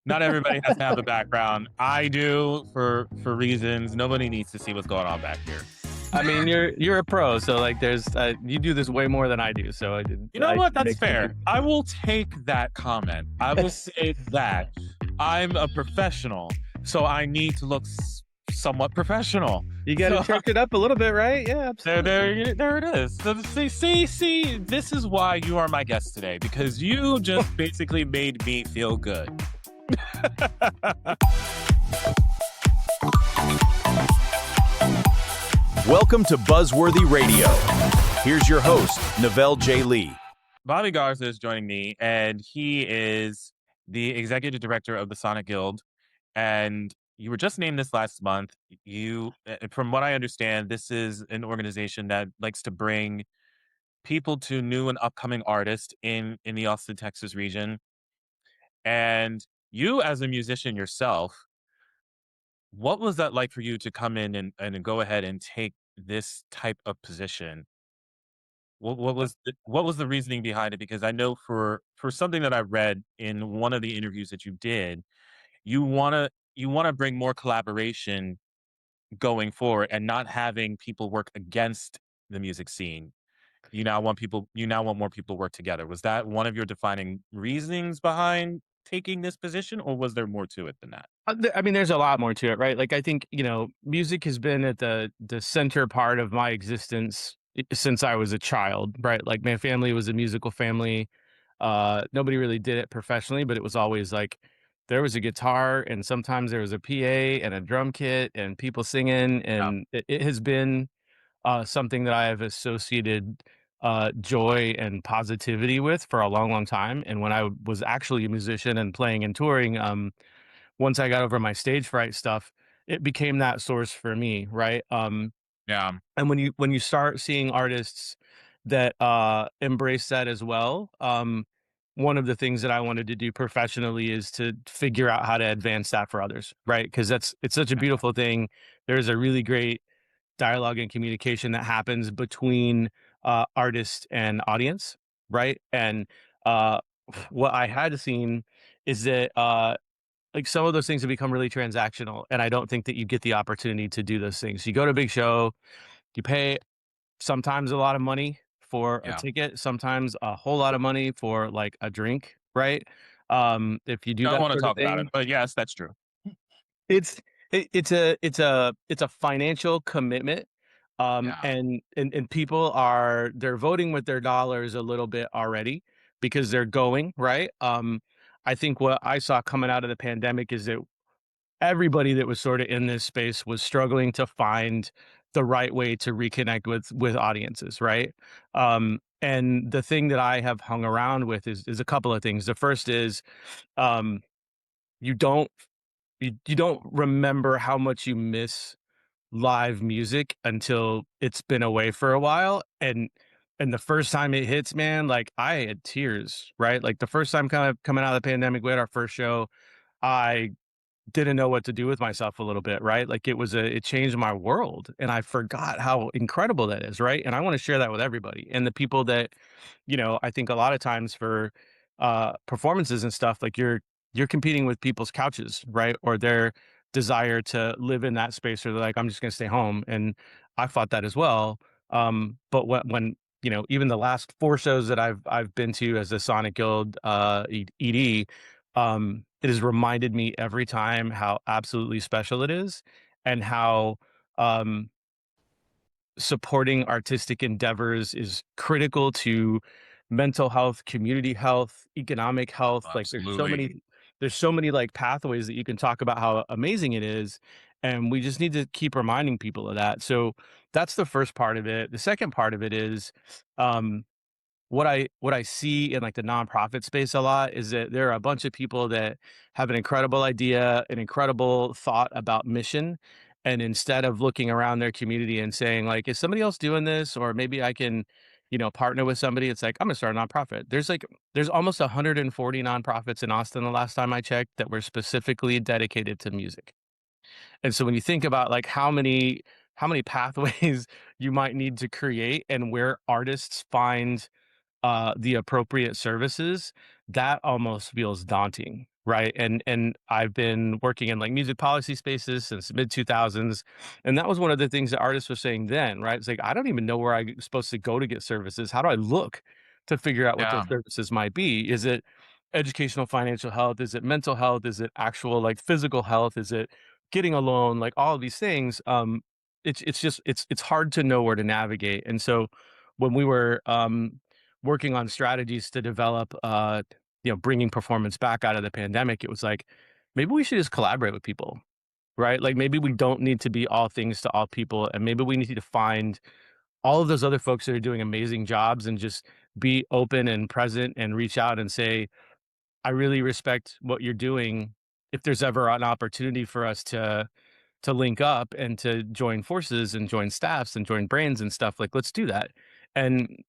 Not everybody has to have a background. I do for reasons. Nobody needs to see what's going on back here. I mean, you're a pro, so like, there's you do this way more than I do, so You know I what? That's make fair. I will take that comment. I will say that I'm a professional, so I need to look somewhat professional. you got to So church it up a little bit, right? Yeah, there, absolutely. there it is. So see, this is why you are my guest today, because you just basically made me feel good. Welcome to Buzzworthy Radio. Here's your host, Novell J. Lee. Bobby Garza is joining me, and he is the executive director of the Sonic Guild. And you were just named this last month. From what I understand, this is an organization that likes to bring people to new and upcoming artists in the Austin, Texas region. And you, as a musician yourself, what was that like for you to come in and go ahead and take this type of position? What was the reasoning behind it? Because I know for something that I read in one of the interviews that you did, you wanna bring more collaboration going forward and not having people work against the music scene. You now want more people to work together. Was that one of your defining reasonings behind taking this position, or was there more to it than that? I mean, there's a lot more to it, right? Like, I think, music has been at the center part of my existence since I was a child, right? Like, my family was a musical family. Nobody really did it professionally, but it was always like there was a guitar and sometimes there was a PA and a drum kit and people singing, Yeah, and it has been something that I have associated joy and positivity with for a long, long time. And when I was actually a musician and playing and touring, once I got over my stage fright stuff, it became that source for me, right? yeah, And when you start seeing artists that embrace that as well, one of the things that I wanted to do professionally is to figure out how to advance that for others, right? Because it's such a yeah. beautiful thing. There's a really great dialogue and communication that happens between artist and audience, right? And uh, what I had seen is that like, some of those things have become really transactional, and I don't think that you get the opportunity to do those things. You go to a big show, you pay sometimes a lot of money for a Yeah. ticket, sometimes a whole lot of money for like a drink, right? If you do Don't that wanna sort of talk about it, thing, but yes, that's true. it's it's a financial commitment, Yeah. and people are they're voting with their dollars a little bit already because they're going, right? I think what I saw coming out of the pandemic is that everybody that was sort of in this space was struggling to find the right way to reconnect with audiences, right? And the thing that I have hung around with is a couple of things. The first is um, you don't you don't remember how much you miss live music until it's been away for a while, and the first time it hits, man, like, I had tears, right? Like, the first time kind of coming out of the pandemic, we had our first show. I didn't know what to do with myself a little bit, right? Like, it changed my world, and I forgot how incredible that is, right? And I wanna share that with everybody, and the people that, I think a lot of times for, performances and stuff, like, you're competing with people's couches, right? Or their desire to live in that space, or they're like, "I'm just gonna stay home," and I fought that as well. But when even the last 4 shows that I've been to as a Sonic Guild, ED, it has reminded me every time how absolutely special it is, and how um, supporting artistic endeavors is critical to mental health, community health, economic health. Like, Absolutely. there's so many like pathways that you can talk about how amazing it is, and we just need to keep reminding people of that. So that's the first part of it. The second part of it is um, what I see in like the nonprofit space a lot is that there are a bunch of people that have an incredible idea, an incredible thought about mission. And instead of looking around their community and saying, like, is somebody else doing this? Or maybe I can, partner with somebody. It's like, I'm gonna start a nonprofit. There's almost 140 nonprofits in Austin the last time I checked that were specifically dedicated to music. And so when you think about like how many pathways you might need to create and where artists find the appropriate services, that almost feels daunting, right? And I've been working in like music policy spaces since mid 2000s, and that was one of the things that artists were saying then, right? It's like I don't even know where I'm supposed to go to get services. How do I look to figure out what those Yeah. services might be? Is it educational financial health? Is it mental health? Is it actual like physical health? Is it getting a loan? Like all of these things. It's just it's hard to know where to navigate. And so when we were working on strategies to develop bringing performance back out of the pandemic, it was like, maybe we should just collaborate with people, right? Like maybe we don't need to be all things to all people, and maybe we need to find all of those other folks that are doing amazing jobs and just be open and present and reach out and say, I really respect what you're doing. If there's ever an opportunity for us to link up and to join forces and join staffs and join brains and stuff, like let's do that. And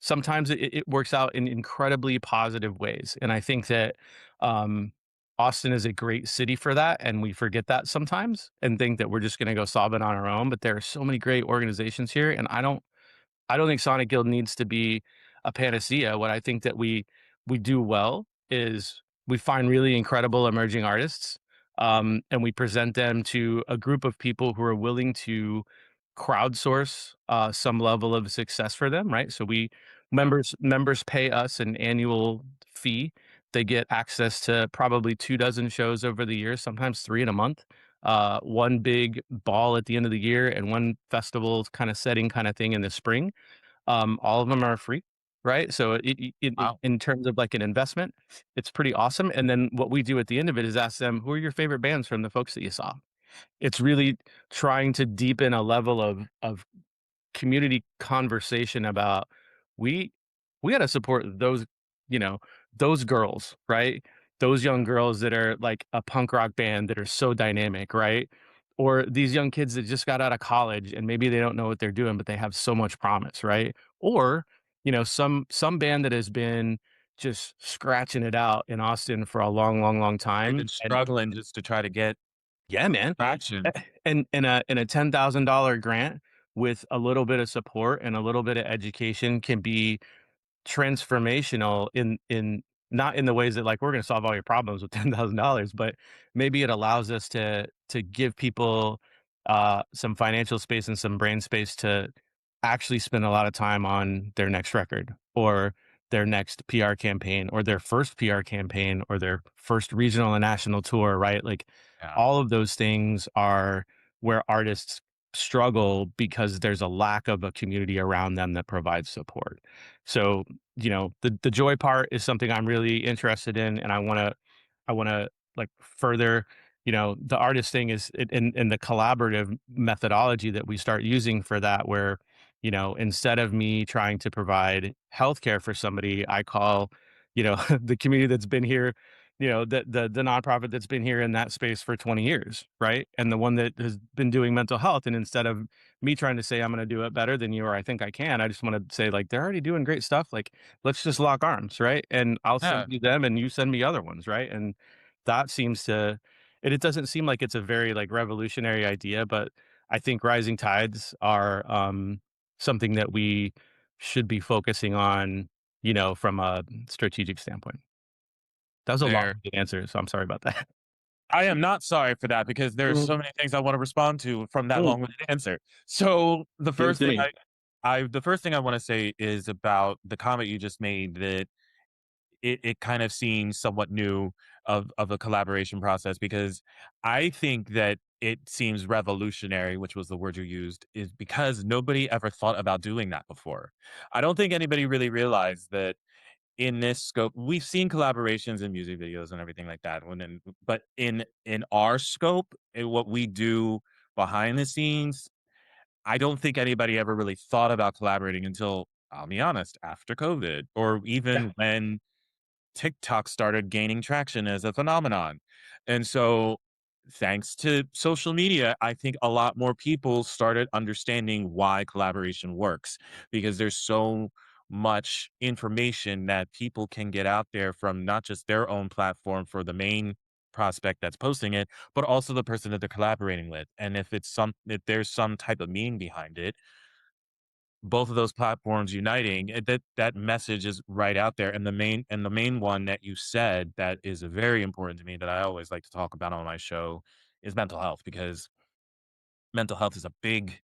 sometimes it works out in incredibly positive ways, and I think that um Austin is a great city for that, and we forget that sometimes and think that we're just going to go solve it on our own, but there are so many great organizations here, and I don't think Sonic Guild needs to be a panacea. What I think that we do well is we find really incredible emerging artists, and we present them to a group of people who are willing to crowdsource some level of success for them, right? So we Yeah. members pay us an annual fee. They get access to probably 2 dozen shows over the year, sometimes three in a month. One big ball at the end of the year and one festival kind of setting kind of thing in the spring. All of them are free, right? So Wow. in terms of like an investment, it's pretty awesome. And then what we do at the end of it is ask them, who are your favorite bands from the folks that you saw? It's really trying to deepen a level of community conversation about we we got to support those, you know those girls, right? Those young girls that are like a punk rock band that are so dynamic, right? Or these young kids that just got out of college and maybe they don't know what they're doing but they have so much promise, right? Or some band that has been just scratching it out in Austin for a long long long They've time. been And struggling just to try to get yeah, man. traction. And a $10,000 grant with a little bit of support and a little bit of education can be transformational in not in the ways that like we're going to solve all your problems with $10,000, but maybe it allows us to give people some financial space and some brain space to actually spend a lot of time on their next record or their next PR campaign or their first PR campaign or their first regional and national tour, right? Like Yeah. all of those things are where artists struggle because there's a lack of a community around them that provides support. So, the joy part is something I'm really interested in, and I want to like further, the artist thing is in the collaborative methodology that we start using for that, where, instead of me trying to provide healthcare for somebody, I call, the community that's been here, the nonprofit that's been here in that space for 20 years, right? And the one that has been doing mental health. And instead of me trying to say I'm going to do it better than you or I think I can, I just want to say like they're already doing great stuff. Like let's just lock arms, right? And I'll send Yeah. you them and you send me other ones, right? And that seems to it doesn't seem like it's a very like revolutionary idea, but I think rising tides are something that we should be focusing on, from a strategic standpoint. That was a There. long answer, so I'm sorry about that. I am not sorry for that because there's Mm, so many things I want to respond to from that mm, long-winded answer. So give it to me. the first thing I want to say is about the comment you just made that it kind of seems somewhat new of a collaboration process because I think that it seems revolutionary, which was the word you used, is because nobody ever thought about doing that before. I don't think anybody really realized that in this scope, we've seen collaborations in music videos and everything like that. But in our scope, and what we do behind the scenes, I don't think anybody ever really thought about collaborating until, I'll be honest, after COVID, or Yeah. even when TikTok started gaining traction as a phenomenon. And so, thanks to social media, I think a lot more people started understanding why collaboration works because there's so much information that people can get out there from not just their own platform for the main prospect that's posting it, but also the person that they're collaborating with. And if there's some type of meaning behind it, both of those platforms uniting, that message is right out there. And the main one that you said that is very important to me that I always like to talk about on my show is mental health, because mental health is a big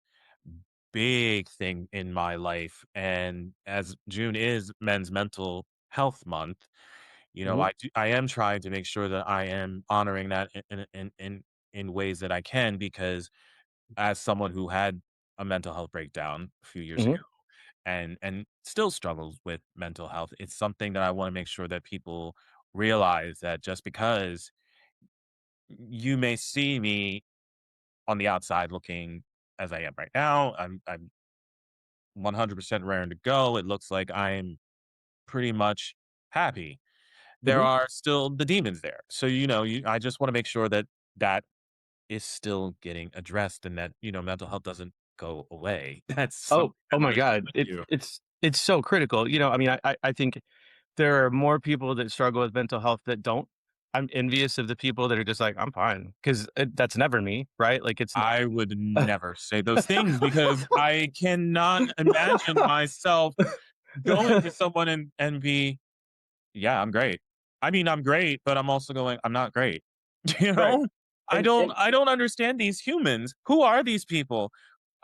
thing in my life. And as June is Men's Mental Health Month, Mhm. I am trying to make sure that I am honoring that in ways that I can, because as someone who had a mental health breakdown a few years ago Mhm. and still struggles with mental health, it's something that I want to make sure that people realize that just because you may see me on the outside looking as I am right now, I'm 100% raring to go. It looks like I'm pretty much happy. There Mhm. are still the demons there. So, I just want to make sure that that is still getting addressed, and that, mental health doesn't go away. That's Oh, something oh that my lives God. with It's you. it's it's so critical. I mean, I think there are more people that struggle with mental health that don't. I'm envious of the people that are just like, I'm fine, because that's never me, right? Like it's I would never say those things, because I cannot imagine myself going to someone and be, yeah, I'm great. I mean, I'm great, but I'm also going, I'm not great. You right. know? I And don't and I don't understand these humans. Who are these people?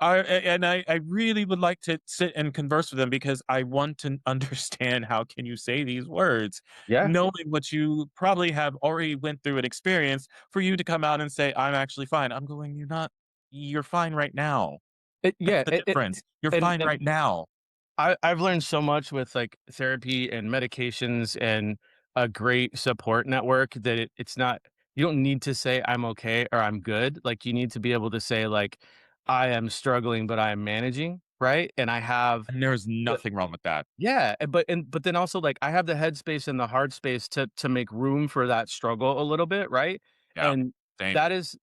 And I really would like to sit and converse with them, because I want to understand how can you say these words, yeah, knowing what you probably have already went through an experience, for you to come out and say, I'm actually fine. I'm going, you're fine right now. That's yeah, the difference. You're fine and right now. I've learned so much with like therapy and medications and a great support network that it's not, you don't need to say I'm okay or I'm good. Like you need to be able to say like I am struggling, but I am managing, right? And I have And there's the nothing wrong with that. yeah, but then also like I have the headspace and the hard space to make room for that struggle a little bit, right? Yeah. And Same. that is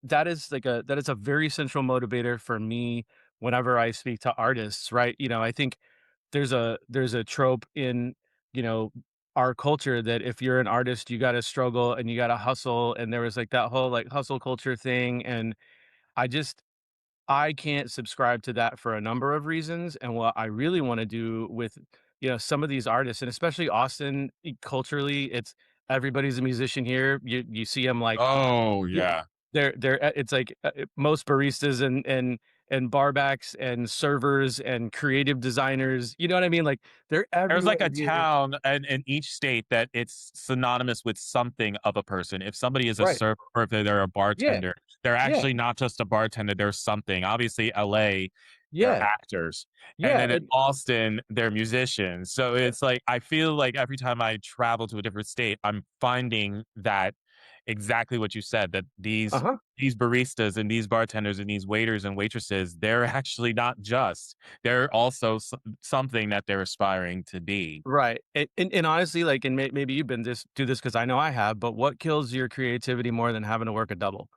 like that is a very central motivator for me whenever I speak to artists, right? I think there's a trope in, you know, our culture that if you're an artist, you gotta struggle and you gotta hustle, and there was, like, that whole, like, hustle culture thing, and I just I can't subscribe to that for a number of reasons, and what I really wanna do with, some of these artists, and especially Austin, culturally, it's everybody's a musician here. You see them like Oh, yeah. yeah. It's like, most baristas and barbacks and servers and creative designers, you know what I mean? Like, they're There's everywhere like a here. town in each state that it's synonymous with something of a person. If somebody is a Right. server, or if they're a Yeah, bartender, they're yeah, actually not just a bartender, they're something. Obviously, LA, they're yeah, actors. And yeah, then in Austin, they're musicians. So uh, it's like, I feel like every time I travel to a different state, I'm finding that exactly what you said, that uh-huh. these baristas and these bartenders and these waiters and waitresses, they're actually not just, they're also something that they're aspiring to be. Right, and honestly, like, and maybe you've been this do this because I know I have, but what kills your creativity more than having to work a double,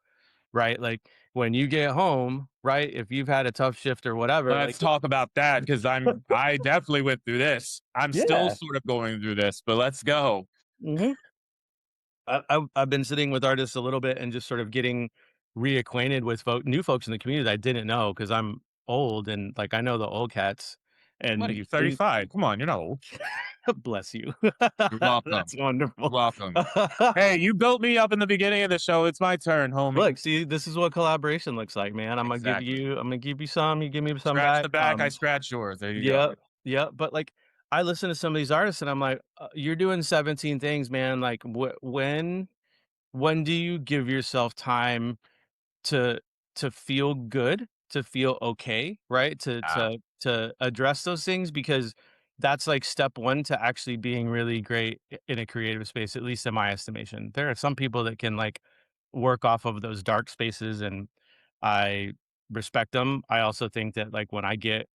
right? Like, when you get home, right, if you've had a tough shift or whatever, Let's like talk about that, because I definitely went through this. I'm still yeah, sort of going through this, but let's go. mhm. I've been sitting with artists a little bit and just sort of getting reacquainted with new folks in the community that I didn't know because 'cause I'm old and, like, I know the old cats What are and you, things 35? Come on, you're not old. bless you. You're That's welcome. You're wonderful. welcome. Hey, you built me up in the beginning of the show. It's my turn, homie. Look, see, this is what collaboration looks like, man. Exactly. I'm gonna give you some, you give me some Scratch back. the back, I scratch yours. There you go. Yeah, yeah, but, like, I listen to some of these artists and I'm like, "You're doing 17 things, man, like, when do you give yourself time to feel good, to feel okay, right? Ah, To address those things because that's like step 1 to actually being really great in a creative space, at least in my estimation. There are some people that can like work off of those dark spaces and I respect them. I also think that like when I get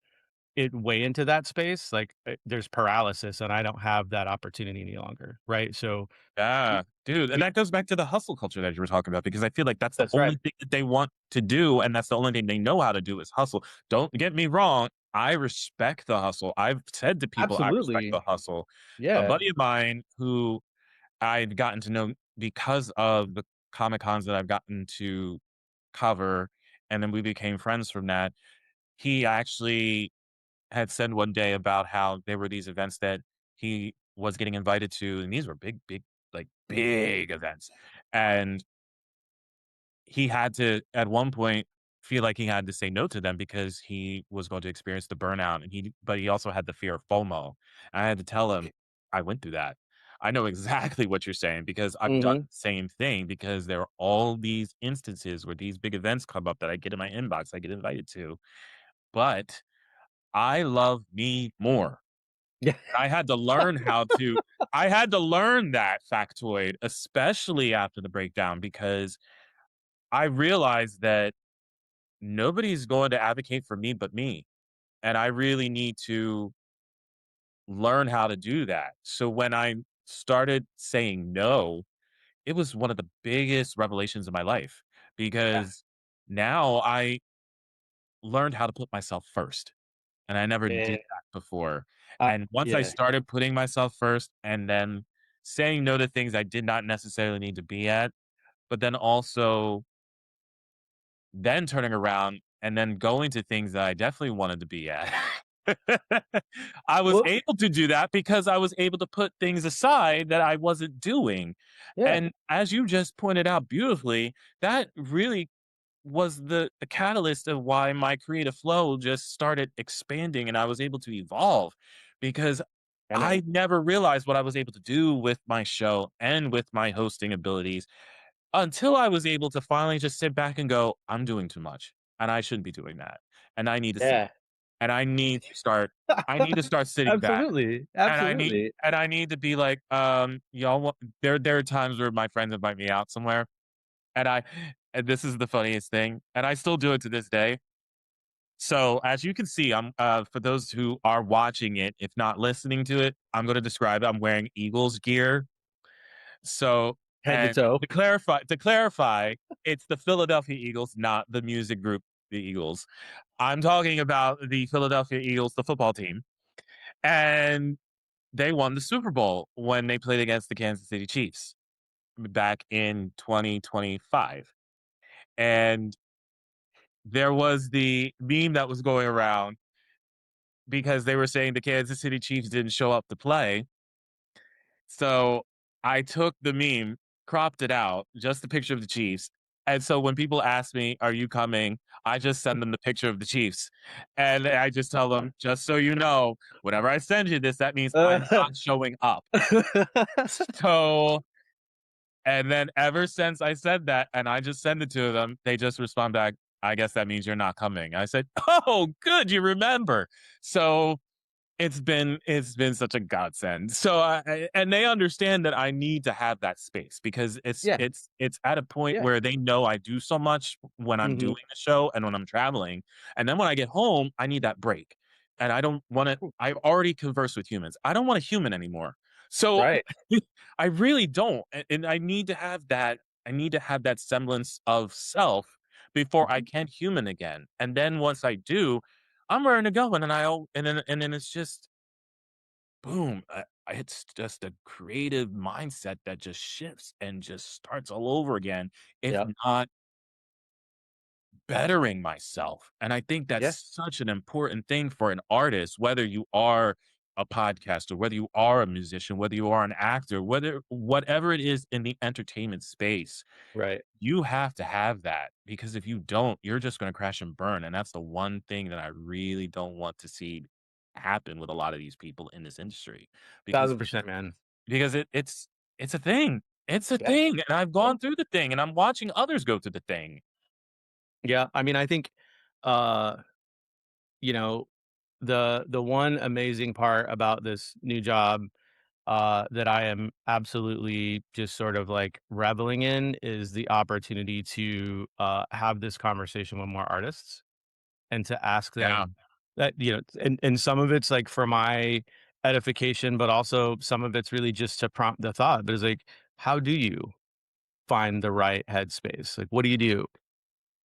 it way into that space, like there's paralysis and I don't have that opportunity any longer, right? So yeah, we, dude, and we that goes back to the hustle culture that you were talking about, because I feel like that's the that's right. only thing that they want to do, and that's the only thing they know how to do is hustle. Don't get me wrong, I respect the hustle. I've said to people, I respect Absolutely. the hustle. A Yeah. buddy of mine who I've gotten to know because of the Comic Cons that I've gotten to cover, and then we became friends from that. He actually had said one day about how there were these events that he was getting invited to, and these were big events. And he had to, at one point, feel like he had to say no to them because he was going to experience the burnout, and he also had the fear of FOMO. I had to tell him, "I went through that. I know exactly what you're saying because I've done Mhm. the same thing because there are all these instances where these big events come up that I get in my inbox, I get invited to, but I love me more." Yeah. I had to learn how to I had to learn that factoid, especially after the breakdown, because I realized that nobody's going to advocate for me but me. And I really need to learn how to do that. So when I started saying no, it was one of the biggest revelations of my life Yeah. because now I learned how to put myself first. And I never Yeah. did that before. And once I Yeah. started putting myself first and then saying no to things I did not necessarily need to be at, but then also then turning around and then going to things that I definitely wanted to be at. I was Well, able to do that because I was able to put things aside that I wasn't doing. yeah. And as you just pointed out beautifully, that really was the catalyst of why my creative flow just started expanding and I was able to evolve because I know. I never realized what I was able to do with my show and with my hosting abilities until I was able to finally just sit back and go, I'm doing too much and I shouldn't be doing that. And I need to sit Yeah. and I need to start sitting back Absolutely. and Absolutely. I need to be like, y'all there are times where my friends invite me out somewhere and and this is the funniest thing, and I still do it to this day. So as you can see, I'm for those who are watching it, if not listening to it, I'm going to describe it. I'm wearing Eagles gear. So Head to and toe. to clarify, it's the Philadelphia Eagles, not the music group, the Eagles. I'm talking about the Philadelphia Eagles, the football team, and they won the Super Bowl when they played against the Kansas City Chiefs back in 2025. And there was the meme that was going around because they were saying the Kansas City Chiefs didn't show up to play. So I took the meme, cropped it out, just the picture of the Chiefs. And so when people ask me, "Are you coming?" I just send them the picture of the Chiefs. And I just tell them, "Just so you know, whenever I send you this, that means I'm not showing up." So and then ever since I said that and I just send it to them, they just respond back, "I guess that means you're not coming." I said, "Oh, good, you remember." So it's been such a godsend. So and they understand that I need to have that space because Yeah. it's at a point Yeah. where they know I do so much when I'm Mhm. doing the show and when I'm traveling. And then when I get home, I need that break. And I don't want to I've already conversed with humans. I don't want a human anymore. So Right. I really don't. And I need to have that I need to have that semblance of self before I Mhm. can human again. And then once I do, I'm ready to go, and then and then it's just boom. It's just a creative mindset that just shifts and just starts all over again, if Yep. not bettering myself. And I think Yeah. that's such an important thing for an artist, whether you are a podcaster, whether you are a musician, whether you are an actor, whether whatever it is in the entertainment space, Right. you have to have that because if you don't, you're just going to crash and burn. And that's the one thing that I really don't want to see happen with a lot of these people in this industry because 1000%, man. because it's a thing. It's a Yeah. thing. And I've Yeah. gone through the thing and I'm watching others go through the thing. Yeah. I mean, I think, uh, you know, the one amazing part about this new job, that I am absolutely just sort of like reveling in is the opportunity to, have this conversation with more artists and to ask Yeah. them that, and some of it's like for my edification, but also some of it's really just to prompt the thought. But it's like, how do you find the right headspace? Like, what do you do?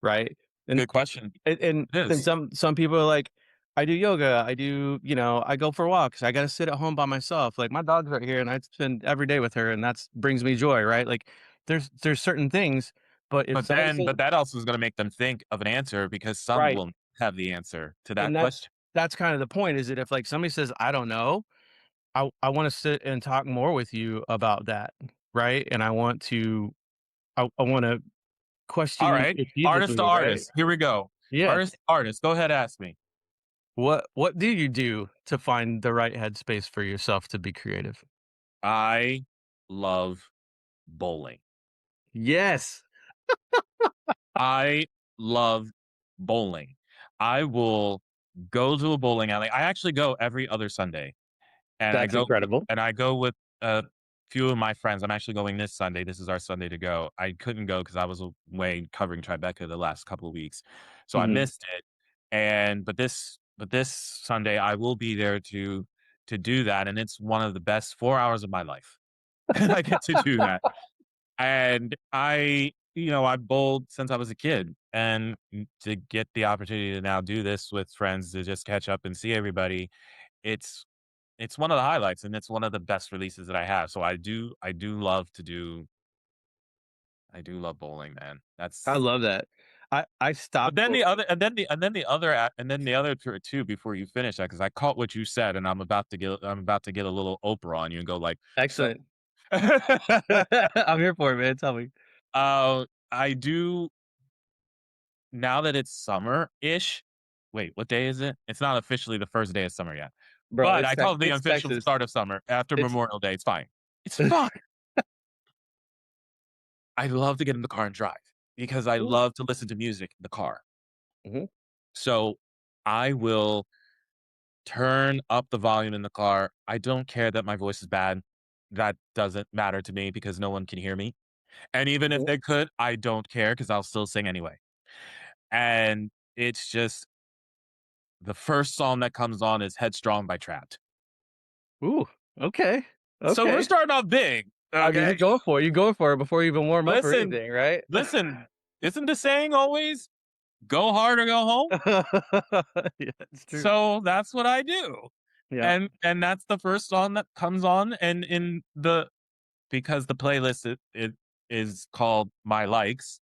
Right? And Good question. and and It and is. some people are like, "I do yoga, I do I go for walks, I gotta sit at home by myself, like, my dog's right here, and I spend every day with her, and that's brings me joy," right? Like, there's certain things, but if somebody says But that also is going to make them think of an answer because some right, will have the answer to that and question. that's kind of the point, is that if, like, somebody says, "I don't know," I wanna sit and talk more with you about that, right? And I wanna question All you right. Artist to strategically, right? artist. Here we go. Yes. Artist to artist. Go ahead, ask me. What do you do to find the right headspace for yourself to be creative? I love bowling. Yes. I love bowling. I will go to a bowling alley. I actually go every other Sunday, and That's incredible. I go with a few of my friends. I'm actually going this Sunday. This is our Sunday to go. I couldn't go because I was away covering Tribeca the last couple of weeks, so I Mhm. missed it. And but this Sunday I will be there to do that, and it's one of the best 4 hours of my life. I get to do that. And I've bowled since I was a kid, and to get the opportunity to now do this with friends to just catch up and see everybody, it's it's one of the highlights, and it's one of the best releases that I have. So I do love bowling, man. I That's love that. I but stopped then go the other and then the other two before you finish that, because I caught what you said, and I'm about to get a little Oprah on you and go like, so excellent. I'm here for it, man, tell me. I do. Now that it's summer-ish, wait, what day is it? It's not officially the first day of summer yet, Bro, but I call it the It's official Texas. start of summer after It's Memorial Day. It's fine. It's fine. I love to get in the car and drive because I Ooh. love to listen to music in the car. Mhm, So I will turn up the volume in the car. I don't care that my voice is bad. That doesn't matter to me because no one can hear me. And even if mhm. they could, I don't care because I'll still sing anyway. And it's just the first song that comes on is Headstrong by Trapped. Ooh, okay, So we're okay. starting off big, I mean, okay? you're going for it before you even warm up or Listen, anything, right? listen, isn't the saying always go hard or go home? Yeah, it's true. So that's what I do. Yeah. And that's the first song that comes on, and because the playlist it is called My Likes,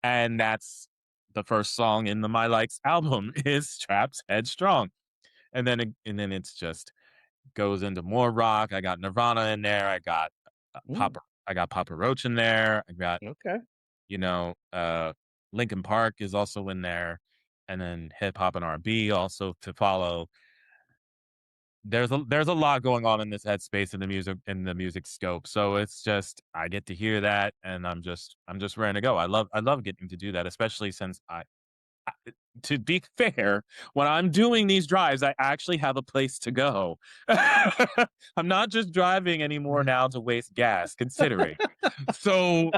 and that's the first song in the My Likes album is Trapped Headstrong. And then it's just goes into more rock. I got Nirvana in there. Mm, I got Papa Roach in there. I got, okay. you know, Linkin Park is also in there, and then hip hop and R&B also to follow. There's a lot going on in this headspace in the music scope. So it's just I get to hear that, and I'm just ready to go. I love getting to do that, especially since I to be fair, when I'm doing these drives, I actually have a place to go. I'm not just driving anymore now to waste gas, considering. So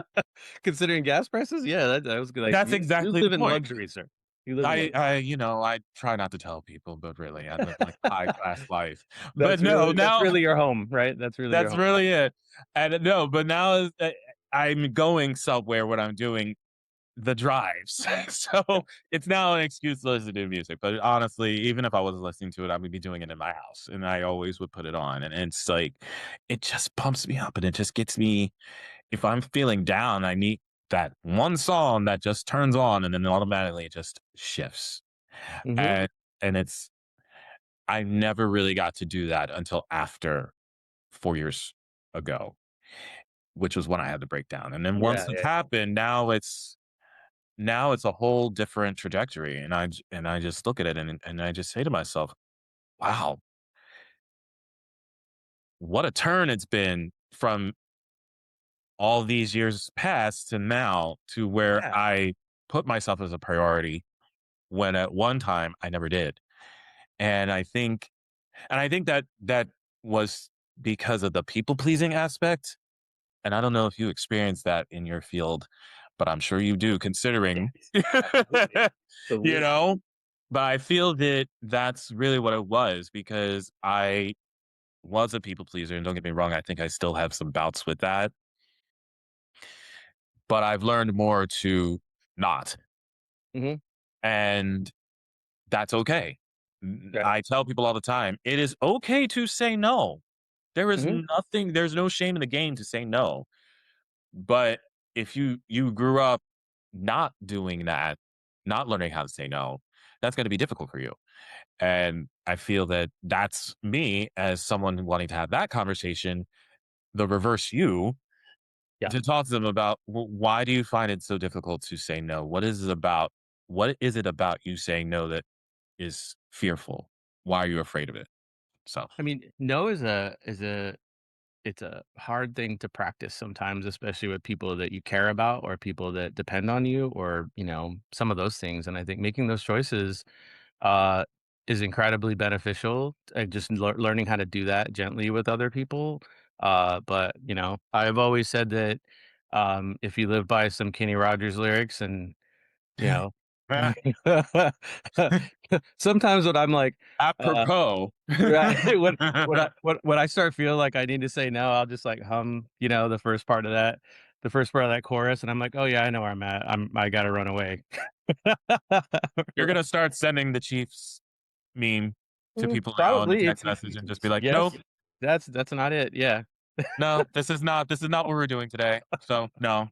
Considering gas prices? Yeah, that was good. Like, that's you exactly the live in point. luxury, sir. You live in luxury. I try not to tell people, but really, I live like a high class life. But That's really your home, right? That's really your that's home. really it. And no, but now I'm going somewhere when I'm doing the drives. So it's now an excuse to listen to music. But honestly, even if I wasn't listening to it, I would be doing it in my house. And I always would put it on. And it's like, it just pumps me up and it just gets me, if I'm feeling down, I need that one song that just turns on and then automatically it just shifts. Mhm. And it's I never really got to do that until after 4 years ago, which was when I had the breakdown. And then once Yeah, it yeah. happened, now it's a whole different trajectory, and I just look at it and I just say to myself, "Wow, what a turn it's been from all these years past to now to where Yeah. I put myself as a priority when at one time I never did." And I think that that was because of the people pleasing aspect. And I don't know if you experience that in your field, but I'm sure you do considering, Yes. Absolutely. you Absolutely. know? But I feel that that's really what it was because I was a people pleaser. And don't get me wrong, I think I still have some bouts with that. But I've learned more to not. Mhm. And that's okay. Yeah. I tell people all the time it is okay to say no. Mhm. There's no shame in the game to say no. But if you grew up not doing that, not learning how to say no, that's going to be difficult for you. And I feel that that's me as someone wanting to have that conversation, the reverse you, Yeah. to talk to them about why do you find it so difficult to say no? What is it about? What is it about you saying no that is fearful? Why are you afraid of it? So, I mean, no is a it's a hard thing to practice sometimes, especially with people that you care about or people that depend on you or, some of those things. And I think making those choices uh, is incredibly beneficial. Just learning how to do that gently with other people. But I've always said that if you live by some Kenny Rogers lyrics, and you know, sometimes when I'm like, uh, apropos. right, when I start feeling like I need to say no, I'll just like hum, the first part of that chorus, and I'm like, oh yeah, I know where I'm at. I gotta run away. You're gonna start sending the Chiefs meme to people now on the Probably, text message and just be like, yes, "Nope, that's not it, yeah, no, this is not what we're doing today." So, no.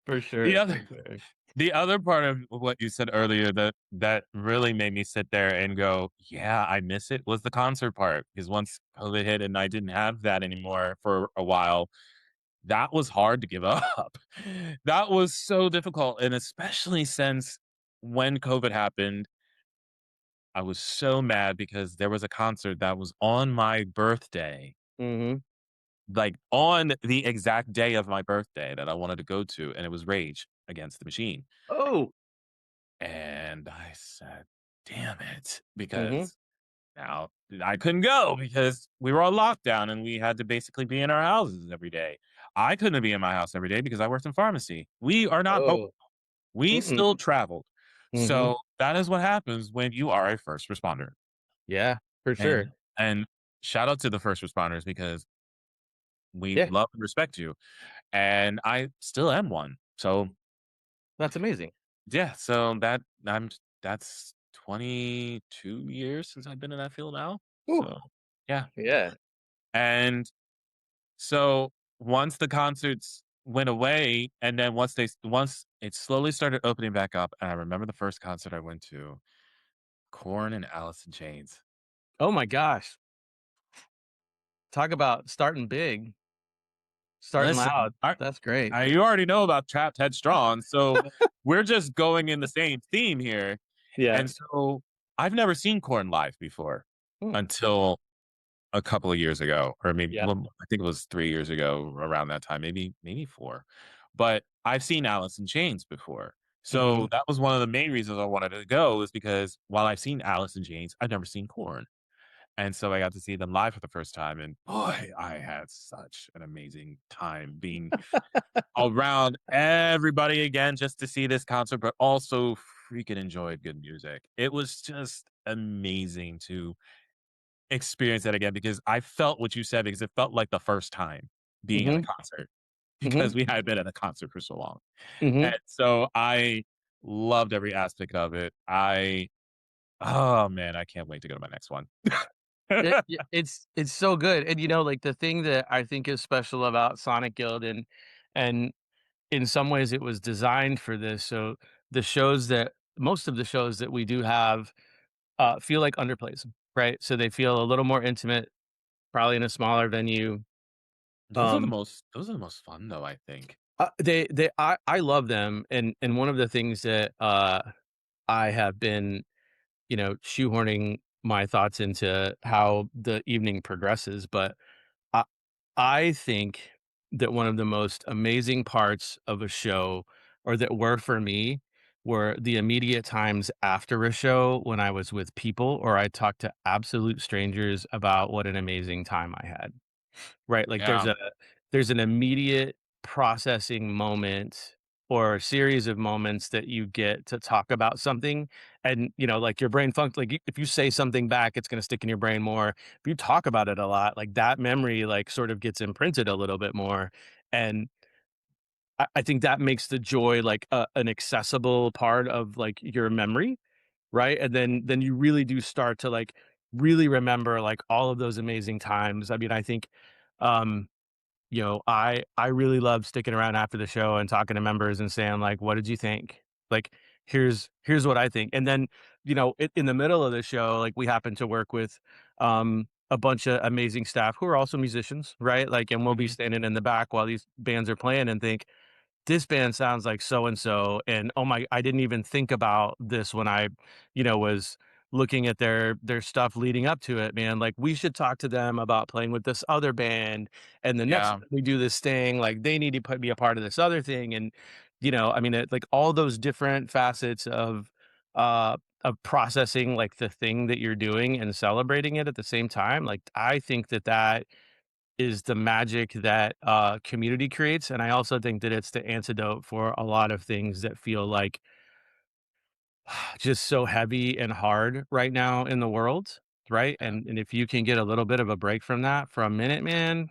for The sure, for other sure. the other part of what you said earlier that really made me sit there and go, "Yeah, I miss it," was the concert part, because once COVID hit and I didn't have that anymore for a while, that was hard to give up. That was so difficult, and especially since when COVID happened, I was so mad because there was a concert that was on my birthday, Mhm. like, on the exact day of my birthday that I wanted to go to, and it was Rage Against the Machine. Oh, And I said, "Damn it," mhm. because now I couldn't go because we were on lockdown and we had to basically be in our houses every day. I couldn't be in my house every day because I worked in pharmacy. We are not mobile. Oh, We mm-mm. still traveled. Mhm. So that is what happens when you are a first responder. Yeah, for And sure. and shout out to the first responders because we Yeah, love and respect you. And I still am one. So that's amazing. yeah, so that's 22 years since I've been in that field now. Ooh, So yeah. yeah. And so once the concerts went away, and then once it slowly started opening back up, and I remember the first concert I went to, Corn and Alice in Chains. Oh my gosh. Talk about starting big, starting Listen, loud. That's great. you already know about Trapped Headstrong, so we're just going in the same theme here. Yeah. And so I've never seen Corn live before Mm, until a couple of years ago, or maybe, yeah. well, I think it was 3 years ago around that time, maybe 4. But I've seen Alice in Chains before. So Mhm. that was one of the main reasons I wanted to go, is because while I've seen Alice in Chains, I've never seen Corn. And so I got to see them live for the first time, and boy, I had such an amazing time being around everybody again just to see this concert, but also freaking enjoyed good music. It was just amazing to experience that again because I felt what you said, because it felt like the first time being at a Mhm. concert Mhm. because we had been at a concert for so long. Mhm. And so I loved every aspect of it. Oh man, I can't wait to go to my next one. It's so good, and, like, the thing that I think is special about Sonic Guild, and in some ways it was designed for this, so the shows that most of the shows that we do have, feel like underplays, right? So they feel a little more intimate, probably in a smaller venue. Um, Those are the most fun though, I think. I love them, and one of the things that, I have been, shoehorning my thoughts into how the evening progresses, but I I think that one of the most amazing parts of a show, or that were for me, were the immediate times after a show when I was with people or I talked to absolute strangers about what an amazing time I had. Right, like, Yeah. there's an immediate processing moment or a series of moments that you get to talk about something, and, like, your brain like, if you say something back, it's gonna stick in your brain more. If you talk about it a lot, like, that memory, like, sort of gets imprinted a little bit more, and I think that makes the joy, like, an accessible part of, like, your memory, right? And then you really do start to, like, really remember, like, all of those amazing times. I mean, I think, um I really love sticking around after the show and talking to members and saying like, "What did you think?" Like, here's what I think. And then, in the middle of the show, like we happen to work with a bunch of amazing staff who are also musicians, right? Like, and we'll be Mhm. standing in the back while these bands are playing and think, this band sounds like so and so, and oh my, I didn't even think about this when I, was looking at their stuff leading up to it, man. Like, we should talk to them about playing with this other band, and the next Yeah. time we do this thing, like they need to be a part of this other thing. And I mean, like all those different facets uh of processing like the thing that you're doing and celebrating it at the same time. Like, I think that is the magic that community creates. And I also think that it's the antidote for a lot of things that feel like just so heavy and hard right now in the world, right? Yeah. And if you can get a little bit of a break from that for a minute, man,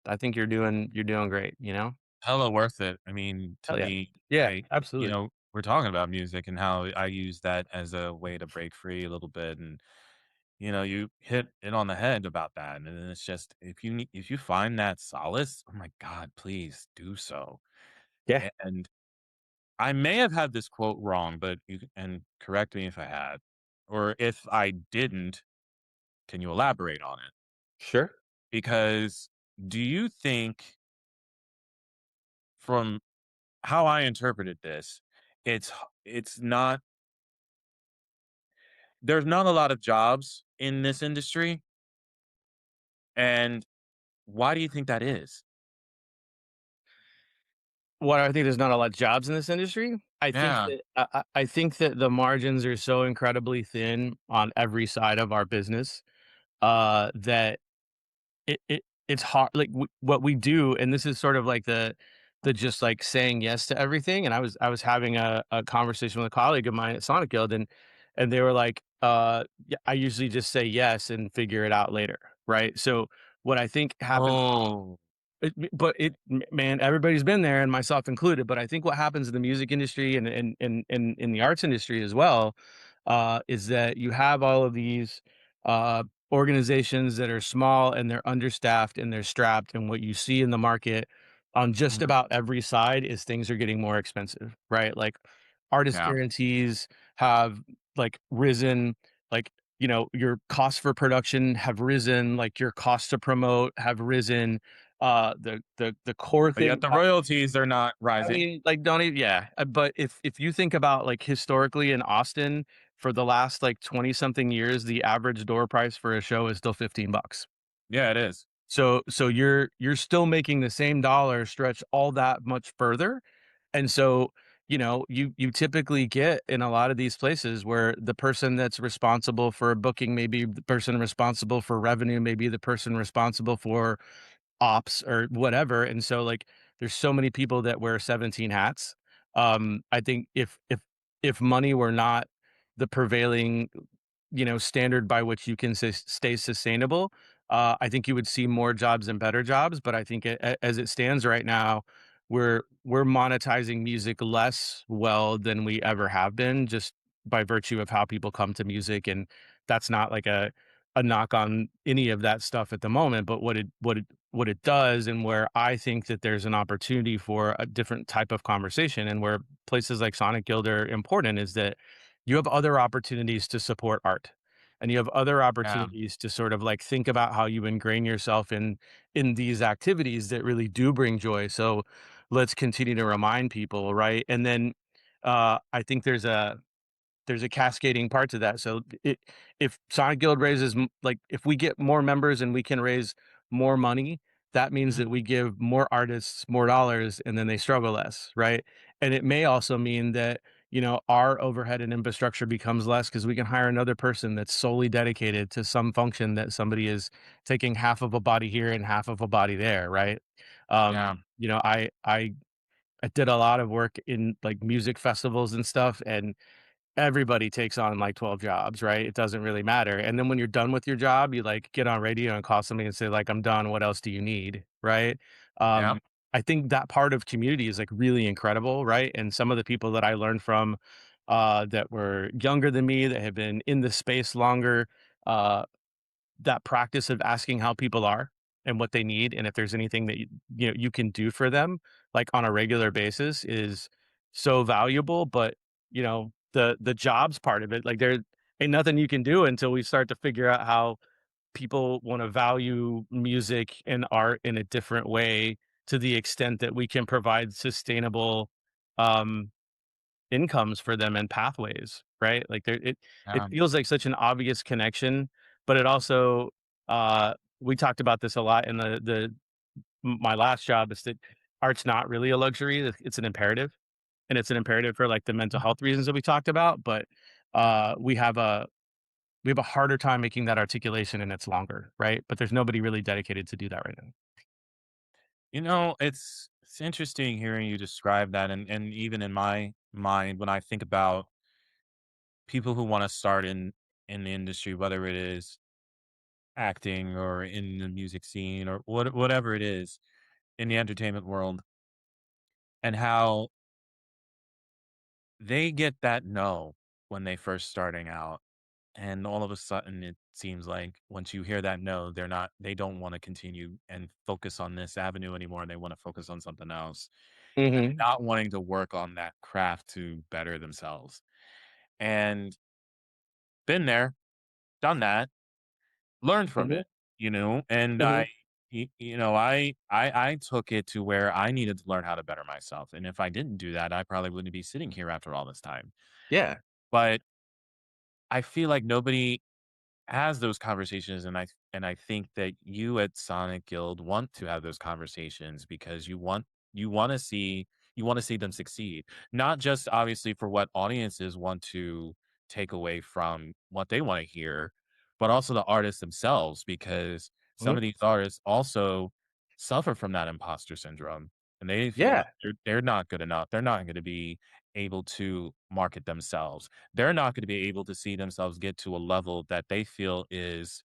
I think you're doing great, you know? Hella worth it. I mean, to Hell yeah. me, Yeah, I absolutely. we're talking about music and how I use that as a way to break free a little bit, and, you hit it on the head about that, and then it's just if you find that solace, oh my god, please do so. Yeah, And I may have had this quote wrong, but correct me if I had, or if I didn't, can you elaborate on it? sure. Because do you think, from how I interpreted this, it's not there's not a lot of jobs in this industry, and why do you think that is? What I think there's not a lot of jobs in this industry. I think Yeah. that I think that the margins are so incredibly thin on every side of our business, that it's hard. Like what we do, and this is sort of like the just like saying yes to everything. And I was having a conversation with a colleague of mine at Sonic Guild, and they were like, yeah, I usually just say yes and figure it out later, right? So what I think happens. Oh, Man, everybody's been there, and myself included. But I think what happens in the music industry and in the arts industry as well, is that you have all of these uh, organizations that are small and they're understaffed and they're strapped. And what you see in the market on just mhm, about every side is things are getting more expensive, right? Like artist yeah. guarantees have like risen, like your costs for production have risen, like your costs to promote have risen, the core But yet thing. the royalties are not I rising. mean, like, don't even, yeah, but if you think about, like, historically in Austin, for the last, like, 20 something years, the average door price for a show is still 15 bucks. Yeah, it is. So you're still making the same dollar stretch all that much further. And so, you typically get in a lot of these places where the person that's responsible for booking, maybe the person responsible for revenue, maybe the person responsible for ops or whatever. And so, like, there's so many people that wear 17 hats. I think if money were not the prevailing, standard by which you can stay sustainable, I think you would see more jobs and better jobs. But I think as it stands right now, we're monetizing music less well than we ever have been, just by virtue of how people come to music. And that's not like a knock on any of that stuff at the moment. But what it does, and where I think that there's an opportunity for a different type of conversation, and where places like Sonic Guild are important, is that you have other opportunities to support art, and you have other Yeah, opportunities to sort of like think about how you ingrain yourself in these activities that really do bring joy. So let's continue to remind people, right? And then I think there's a cascading part to that. So if Sonic Guild raises like if we get more members and we can raise more money, that means mhm, that we give more artists more dollars and then they struggle less, right? And it may also mean that our overhead and infrastructure becomes less because we can hire another person that's solely dedicated to some function that somebody is taking half of a body here and half of a body there, right? yeah, I did a lot of work in like music festivals and stuff, and everybody takes on like 12 jobs, right? It doesn't really matter. And then when you're done with your job, you like get on radio and call somebody and say like, I'm done. What else do you need? Right. yeah, I think that part of community is like really incredible. Right. And some of the people that I learned from, that were younger than me, that have been in the space longer, uh, that practice of asking how people are and what they need, and if there's anything that you can do for them like on a regular basis, is so valuable. But the jobs part of it. Like there ain't nothing you can do until we start to figure out how people want to value music and art in a different way to the extent that we can provide sustainable um incomes for them and pathways, right? Like it Yeah. feels like such an obvious connection, but it also we talked about this a lot in my last job is that art's not really a luxury, it's an imperative, and it's an imperative for like the mental health reasons that we talked about, but we have a harder time making that articulation and it's longer, right? But there's nobody really dedicated to do that right now. It's interesting hearing you describe that, and even in my mind, when I think about people who want to start in the industry, whether it is acting or in the music scene or whatever it is in the entertainment world, and how they get that no when they first starting out, and all of a sudden it seems like once you hear that no, they don't want to continue and focus on this avenue anymore. They want to focus on something else, and Mhm. not wanting to work on that craft to better themselves. And been there, done that, learned from Mhm. it, and Mhm. I took it to where I needed to learn how to better myself. And if I didn't do that, I probably wouldn't be sitting here after all this time. Yeah. But I feel like nobody has those conversations, and I think that you at Sonic Guild want to have those conversations because you want to see you want to see them succeed, not just obviously for what audiences want to take away from what they want to hear, but also the artists themselves, because some Mhm. of these artists also suffer from that imposter syndrome, and they feel like Yeah. they're not good enough. They're not going to be able to market themselves. They're not going to be able to see themselves get to a level that they feel is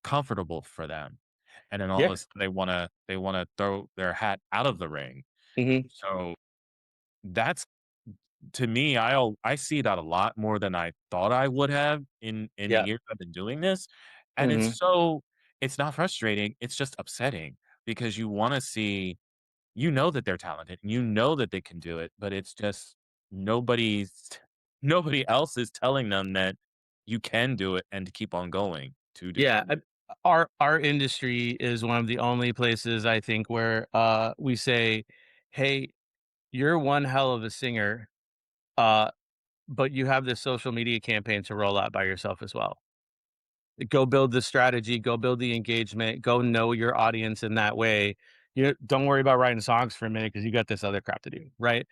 comfortable for them. And then all of Yeah. a sudden they want to throw their hat out of the ring. Mhm. So that's, to me, I see that a lot more than I thought I would have in the Yeah. years I've been doing this. And Mhm. it's not frustrating, it's just upsetting because you want to see, that they're talented and that they can do it, but it's just nobody's nobody else is telling them that you can do it and to keep on going to do it. Yeah, our industry is one of the only places I think where, we say, "Hey, you're one hell of a singer, uh, but you have this social media campaign to roll out by yourself as well. Go build the strategy, go build the engagement, go know your audience in that way. Don't worry about writing songs for a minute because you got this other crap to do, right?"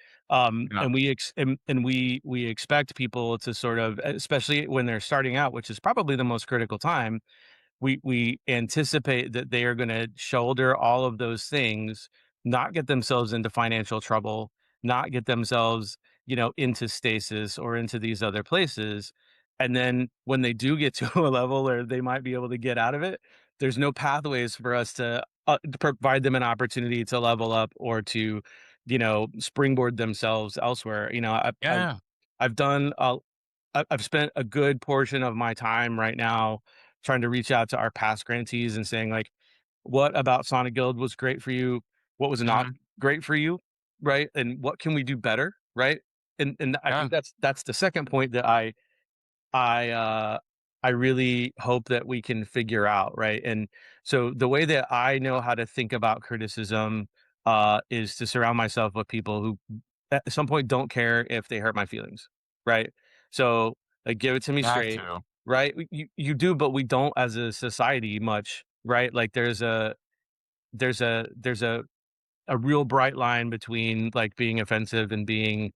Yeah. And we expect people to sort of, especially when they're starting out, which is probably the most critical time, we anticipate that they are gonna shoulder all of those things, not get themselves into financial trouble, not get themselves, into stasis or into these other places, and then when they do get to a level where they might be able to get out of it, there's no pathways for us to provide them an opportunity to level up or to, springboard themselves elsewhere. Yeah. I've done I've spent a good portion of my time right now trying to reach out to our past grantees and saying, like, what about Sonic Guild was great for you? What was not Mhm. great for you? Right. And what can we do better? Right. And I Yeah. think that's the second point that I uh I really hope that we can figure out, right? And so the way that I know how to think about criticism is to surround myself with people who at some point don't care if they hurt my feelings, right? So like give it to me That straight, too. right? You do, but we don't as a society much, right? Like there's a real bright line between like being offensive and being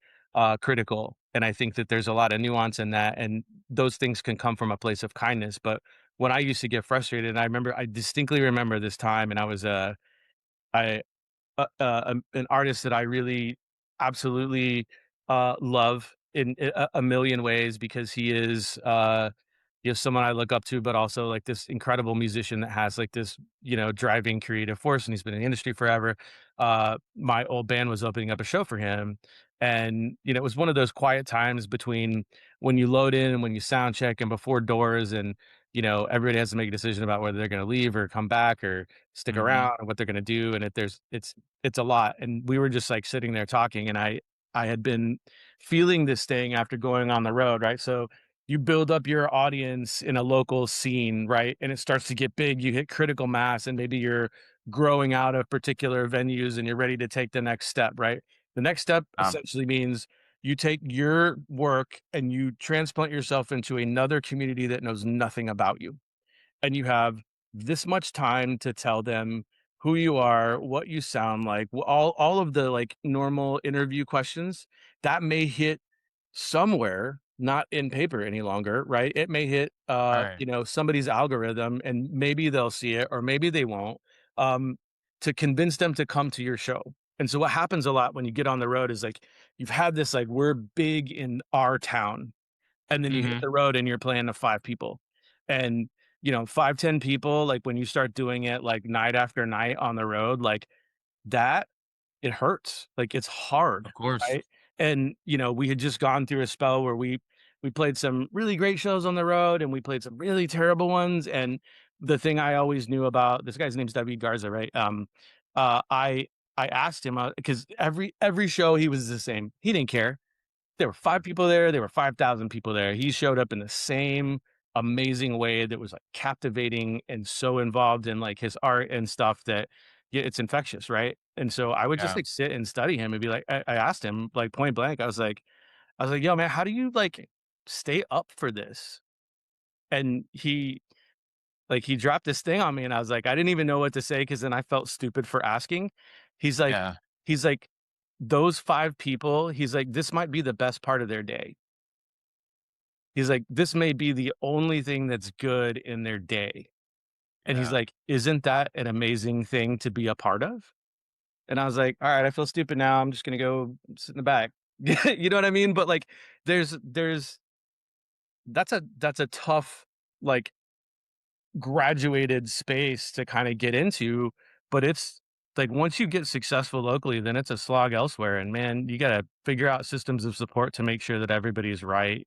critical. And I think that there's a lot of nuance in that. And those things can come from a place of kindness. But when I used to get frustrated, I distinctly remember this time, and I an artist that I really absolutely love in a million ways because he is someone I look up to, but also like this incredible musician that has like this driving creative force, and he's been in the industry forever. My old band was opening up a show for him, and it was one of those quiet times between when you load in and when you sound check and before doors, and everybody has to make a decision about whether they're going to leave or come back or stick Mhm. around and what they're going to do, and it's a lot. And we were just like sitting there talking, and I I had been feeling this thing after going on the road, right? So you build up your audience in a local scene, right? And it starts to get big. You hit critical mass, and maybe you're growing out of particular venues and you're ready to take the next step, right? The next step Um, essentially means you take your work and you transplant yourself into another community that knows nothing about you, and you have this much time to tell them who you are, what you sound like, all of the like normal interview questions that may hit somewhere, not in paper any longer, right? It may hit right. somebody's algorithm, and maybe they'll see it or maybe they won't. Um to convince them to come to your show. And so what happens a lot when you get on the road is like you've had this like we're big in our town, and then you hit Hmm. the road and you're playing to 5 people. And, 5, 10 people, like, when you start doing it, like, night after night on the road, like, that it hurts. Like, it's hard, Of course. right? And, we had just gone through a spell where we played some really great shows on the road, and we played some really terrible ones, and the thing I always knew about this guy's name's Garza, right? I asked him, because every show he was the same. He didn't care. There were 5 people there, there were 5,000 people there. He showed up in the same amazing way that was, like, captivating and so involved in, like, his art and stuff that, yeah, it's infectious, right? And so I would just, Yeah. like, sit and study him and be like I asked him, like, point blank, I was like, "Yo, man, how do you, like, stay up for this?" And he dropped this thing on me, and I was like I didn't even know what to say, because then I felt stupid for asking. He's like Yeah. he's like, "Those 5 people," he's like, "this might be the best part of their day." He's like, "This may be the only thing that's good in their day." And he's Yeah. like, "Isn't that an amazing thing to be a part of?" And I was like, "All right, I feel stupid now. I'm just gonna go sit in the back." You know what I mean? But, like, there's that's a tough, like, graduated space to kinda get into, but it's like, once you get successful locally, then it's a slog elsewhere, and, man, you gotta figure out systems of support to make sure that everybody's right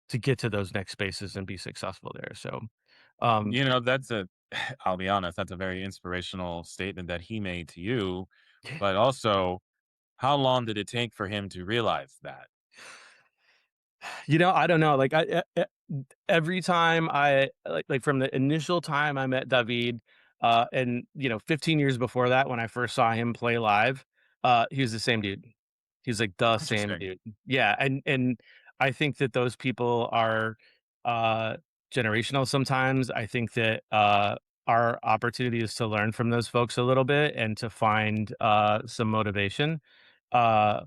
to get to those next spaces and be successful there, so, um That's I'll be honest, that's a very inspirational statement that he made to you. But also, how long did it take for him to realize that? I don't know, like, every time like, from the initial time I met David, and, 15 years before that, when I first saw him play live, he was the same dude. He's, like, the same Interesting. dude. Yeah, and I think that those people are, uh, generational sometimes. I think that, our opportunity is to learn from those folks a little bit and to find, some motivation. Uh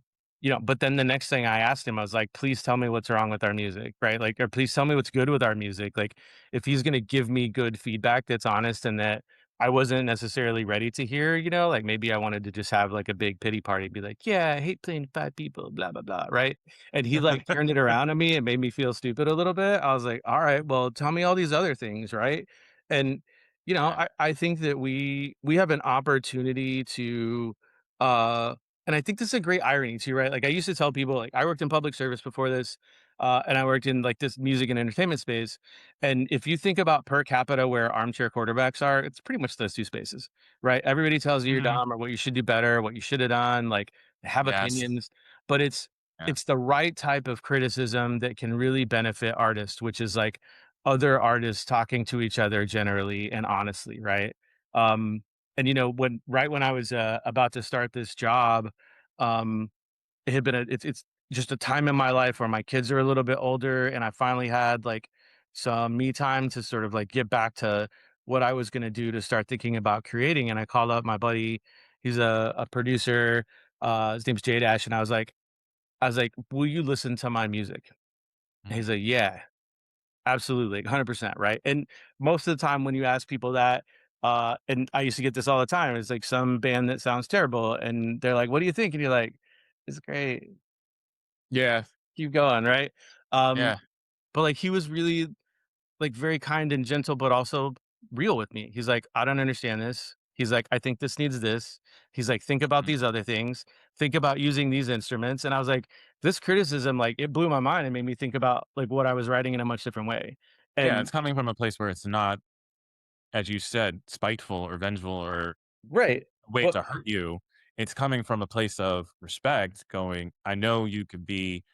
but then the next thing I asked him, I was like, "Please tell me what's wrong with our music," right? Like, or please tell me what's good with our music. Like, if he's gonna give me good feedback that's honest and that I wasn't necessarily ready to hear, like maybe I wanted to just have like a big pity party, be like, "Yeah, I hate playing 5 people, blah blah blah," right? And he like turned it around on me and made me feel stupid a little bit. I was like, "All right, well, tell me all these other things," right? And Yeah. I think that we have an opportunity to uh and I think this is a great irony too, right? Like, I used to tell people, like, I worked in public service before this, and I worked in like this music and entertainment space. And if you think about per capita where armchair quarterbacks are, it's pretty much those two spaces, right? Everybody tells you you're Mhm. dumb or what you should do better, what you should have done, like have Yes. opinions, but it's Yeah. it's the right type of criticism that can really benefit artists, which is like other artists talking to each other generally and honestly, right? Um, and when I was about to start this job, um, it had been it's just a time in my life where my kids are a little bit older, and I finally had like some me time to sort of like get back to what I was going to do to start thinking about creating. And I called up my buddy, he's a producer, his name's Jay Dash, and I was like, "Will you listen to my music?" And Mhm. he's like, "Yeah." Absolutely, 100%, right? And most of the time when you ask people that, and I used to get this all the time, it's like some band that sounds terrible, and they're like, "What do you think?" And you're like, "It's great. Yeah. Keep going," right? Um, Yeah. but, like, he was really, like, very kind and gentle, but also real with me. He's like, "I don't understand this." He's like, "I think this needs this." He's like, "Think about Mm. these other things. Think about using these instruments." And I was like, this criticism, like, it blew my mind and made me think about, like, what I was writing in a much different way. Yeah, And it's coming from a place where it's not, as you said, spiteful or vengeful or right. a way But to hurt you. it's coming from a place of respect, going, I know you could be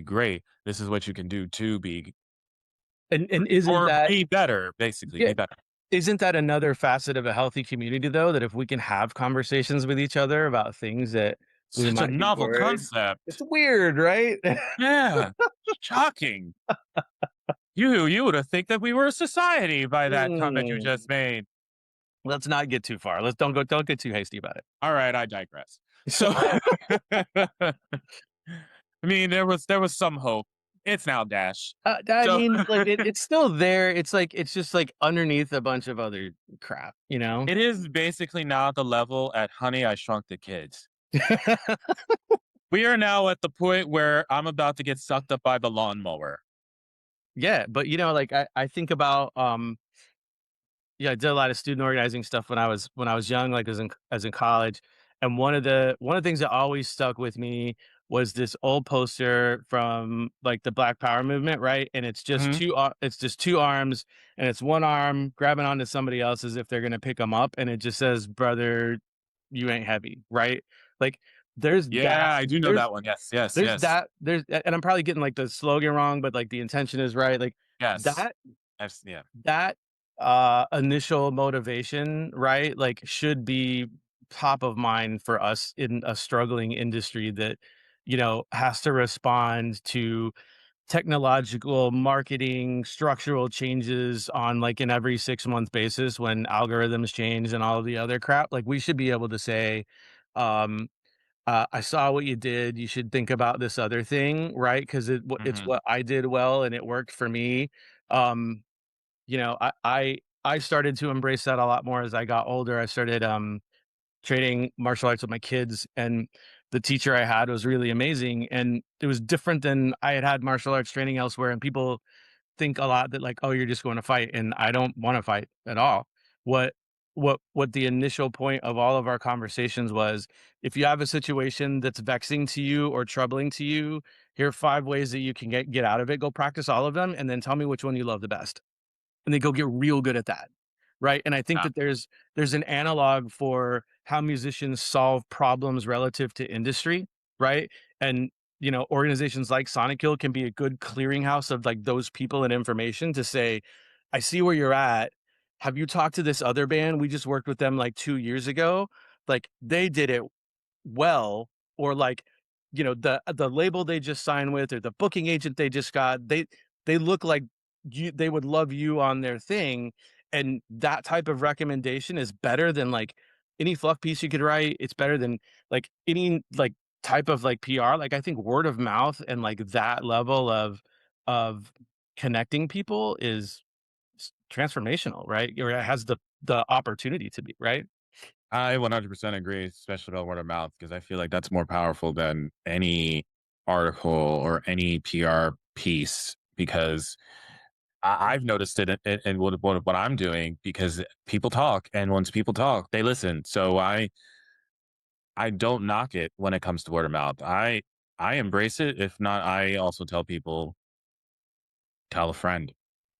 great. This is what you can do to be And isn't or that be better, basically, yeah, be better. isn't that another facet of a healthy community though, that if we can have conversations with each other about things that we Such a might be novel worried, it's concept. weird, right? Yeah. Shocking. You would have think that we were a society by that comment you just Mm, made. let's not get too far. Don't get too hasty about All right, I digress. So it. I mean, there was some hope. It's now Dash. I So mean, like it's still there. It's like it's just like underneath a bunch of other crap, you know? it is basically now at the level at Honey, I Shrunk the Kids. We are now at the point where I'm about to get sucked up by the lawnmower. Yeah, but you know, like I think about yeah, I did a lot of student organizing stuff when I was young, like as in college. And one of the things that always stuck with me was this old poster from like the Black Power movement, right? And Mhm. it's just two arms, and it's one arm grabbing onto somebody else as if they're gonna pick them up, and it just says, "Brother, you ain't heavy," right? Like there's that Yeah, I do know there's that one. Yes, yes, yes, and I'm probably getting like the slogan wrong, but like the intention is right. Like yes. that Yeah. that initial motivation, right, like should be top of mind for us in a struggling industry that, you know, has to respond to technological marketing structural changes on like an every 6 month basis when algorithms change and all of the other crap. Like we should be able to say, um I saw what you did, you should think about this other thing, right? Because it's Mhm. what I did well and it worked for me. um you know, I started to embrace that a lot more as I got older. I started training martial arts with my kids, and the teacher I had was really amazing, and it was different than I had had martial arts training elsewhere. And people think a lot that like, oh, you're just going to fight, and I don't want to fight at all. What what the initial point of all of our conversations was, if you have a situation that's vexing to you or troubling to you, here are 5 ways that you can get out of it. Go practice all of them, and then tell me which one you love the best, and they go get real good at that, right? And I think Yeah. that there's an analog for how musicians solve problems relative to industry, right? And you know, organizations like Sonic Hill can be a good clearinghouse of like those people and information to say, I see where you're at. Have you talked to this other band? We just worked with them like 2 years ago. Like they did it well, or like, you know, the label they just signed with or the booking agent they just got, they look like they would love you on their thing. And that type of recommendation is better than like any fluff piece you could write. It's better than like any like type of like PR. Like I think word of mouth and like that level of connecting people is transformational, right? Or it has the opportunity to be, right? I 100% agree, especially about word of mouth, because I feel like that's more powerful than any article or any PR piece. Because I've noticed it in what I'm doing, because people talk, and once people talk, they listen. So I don't knock it when it comes to word of mouth. I embrace it. If not, I also tell people, tell a friend,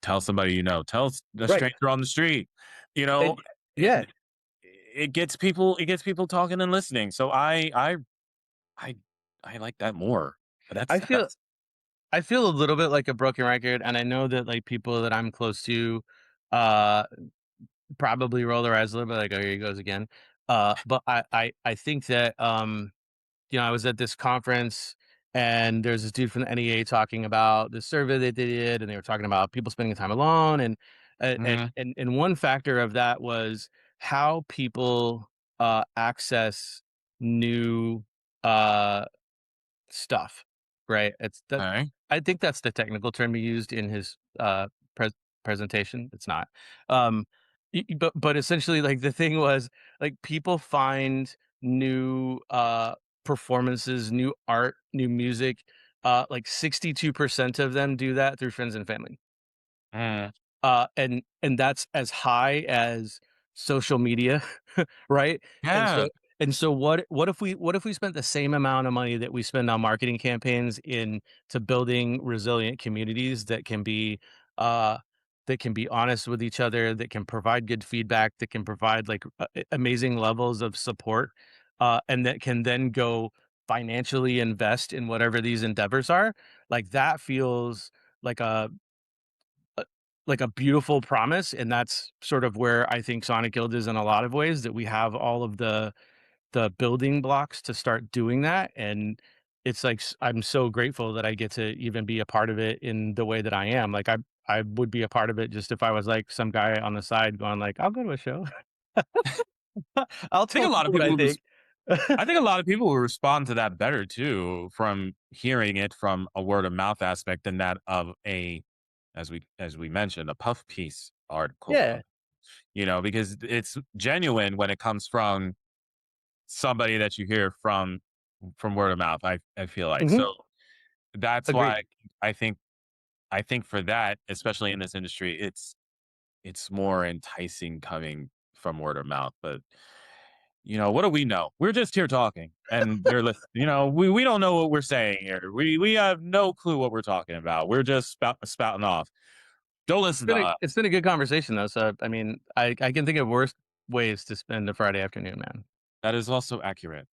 tell somebody you know, tell a Right. stranger on the street. You know, And yeah, it gets people talking and listening. So I I like that more. But I feel that's I feel a little bit like a broken record, and I know that like people that I'm close to, uh, probably roll their eyes a little bit, like, "Oh, here he goes again." But I think that you know, I was at this conference, and there's this dude from the NEA talking about the survey that they did, and they were talking about people spending time alone, and mhm, and one factor of that was how people access new uh stuff, right? It's that okay. I think that's the technical term he used in his pres presentation. It's not. Um, but essentially, like the thing was, like people find new performances, new art, new music. Like 62% of them do that through friends and family. Mm, And that's as high as social media, right? And yeah. so what if we spent the same amount of money that we spend on marketing campaigns into building resilient communities uh that can be honest with each other, that can provide good feedback, that can provide like amazing levels of support. and that can then go financially invest in whatever these endeavors are, like that feels like a like a beautiful promise. And that's sort of where I think Sonic Guild is in a lot of ways, that we have all of the building blocks to start doing that. And it's like I'm so grateful that I get to even be a part of it in the way that I am. Like I would be a part of it just if I was like some guy on the side going like, I'll go to a show. I'll I think tell a lot of people what people I would think. I think a lot of people will respond to that better too, from hearing it from a word of mouth aspect than that of a, as we mentioned, a puff piece article, Yeah. because it's genuine when it comes from somebody that you hear from word of mouth. I feel like Hmm. so that's Agreed. why I think for that, especially in this industry, it's more enticing coming from word of mouth. But what do we know? We're just here talking, and they're listening. We don't know what we're saying here. We have no clue what we're talking about. We're just spouting off. Don't listen to us. It's been a good conversation though. So I mean, I can think of worse ways to spend a Friday afternoon, man. That is also accurate.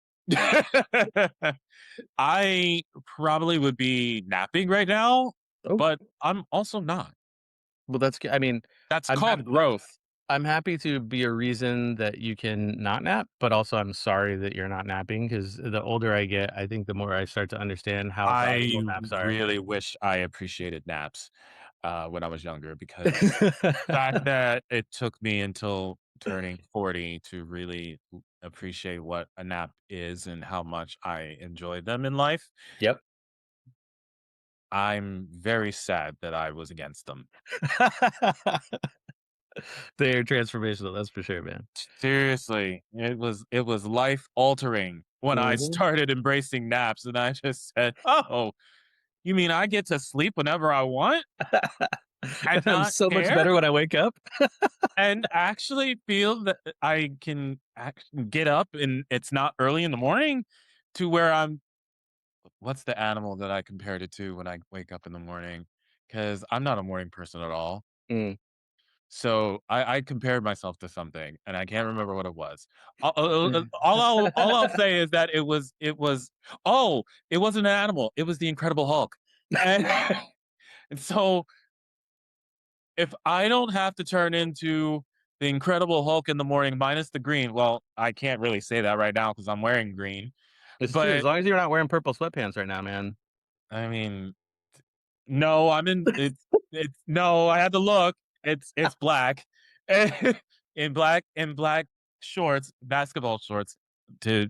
I probably would be napping right now, Oh, but I'm also not. well, I mean, That's I'm called growth. I'm happy to be a reason that you can not nap, but also I'm sorry that you're not napping, because the older I get, I think the more I start to understand how I valuable naps are. really wish I appreciated naps when I was younger, because the fact that it took me until turning 40 to really appreciate what a nap is and how much I enjoy them in life, Yep. I'm very sad that I was against them. They're transformational, that's for sure, man. Seriously, it was life altering when I Mhm. started embracing naps, and I just said, "Oh, you mean I get to sleep whenever I want And and I'm not so much care?" better when I wake up. And actually feel that I can get up and it's not early in the morning, to where what's the animal that I compared it to when I wake up in the morning? Because I'm not a morning person at all. Mm. So I compared myself to something, and I can't remember what it was. All I'll say is that oh, it wasn't an animal. It was the Incredible Hulk, and, and so if I don't have to turn into the Incredible Hulk in the morning, minus the green. Well, I can't really say that right now because I'm wearing green. It's true, as But long as you're not wearing purple sweatpants right now, man. I mean, no, it's no, I had to look. It's black. In black shorts, basketball shorts, to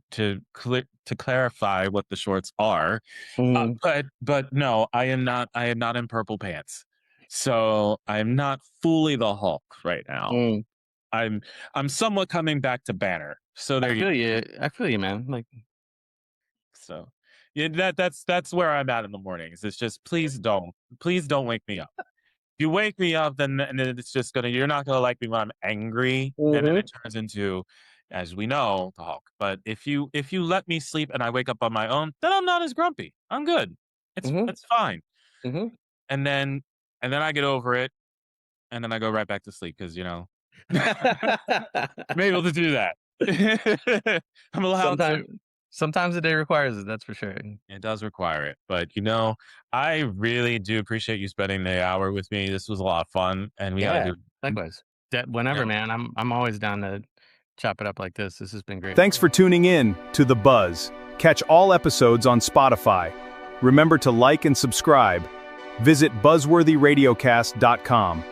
clarify what the shorts are. Mhm. But no, I am not in purple pants. So I'm not fully the Hulk right now. Mm. I'm I'm somewhat coming back to Banner. So there you I feel you, man, like so yeah, that's where I'm at in the mornings. It's just please don't wake me up. If you wake me up, then it's just you're not gonna like me when I'm angry, and then Mhm, it turns into, as we know, the Hulk. But if you let me sleep and I wake up on my own, then I'm not as grumpy. I'm good. It's mhm, it's fine. mhm. And then I get over it, and then I go right back to sleep because I'm able to do that. I'm allowed to. Sometimes sometimes the day requires it, that's for sure. It does require it, but I really do appreciate you spending the hour with me. This was a lot of fun, and we got to Yeah, do. likewise. That Yeah. whenever, man, I'm always down to chop it up like this. This has been great. Thanks for tuning in to The Buzz. Catch all episodes on Spotify. Remember to like and subscribe. Visit buzzworthyradiocast.com.